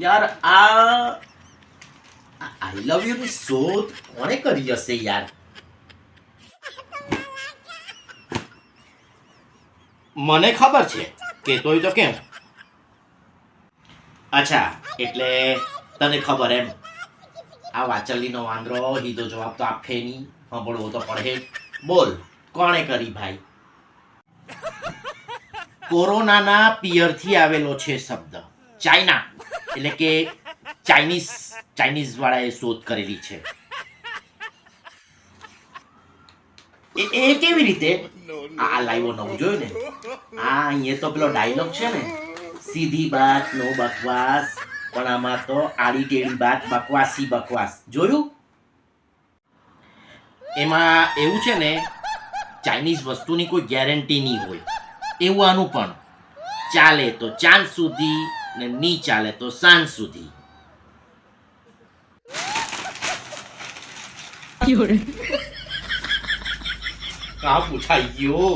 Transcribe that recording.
યાર આ આઈ love you ની શોધ કોણે કરી હશે યાર? મને ખબર છે, કેતોય તો કેમ? અચ્છા, એટલે તને ખબર એમ? આ વાચલ્લીનો વાંદરો સીધો જવાબ તો આપે નહીં, સાંભળવો તો પડે. બોલ, કોણે કરી ભાઈ? કોરોનાના પિયરથી આવેલો છે શબ્દ ચાઇના, એટલે કે ચાઇનીઝ વાળાએ શોધ કરેલી છે. એ કેવી રીતે? આ લાઈવો નવું જોયું ને? આ અહીંયા તો પેલો ડાયલોગ છે ને, સીધી બાત નો બકવાસ, પણ આમાં તો આડી ટેડી બાત બકવાસી બકવાસ. જોયું? એમાં એવું છે ને, ચાઇનીઝ વસ્તુની કોઈ ગેરંટી નહીં હોય, એવું આનું પણ. ચાલે તો ચાંદ સુધી ને નહીં ચાલે તો સાંજ સુધી. કાં પૂછાઈ ગયો?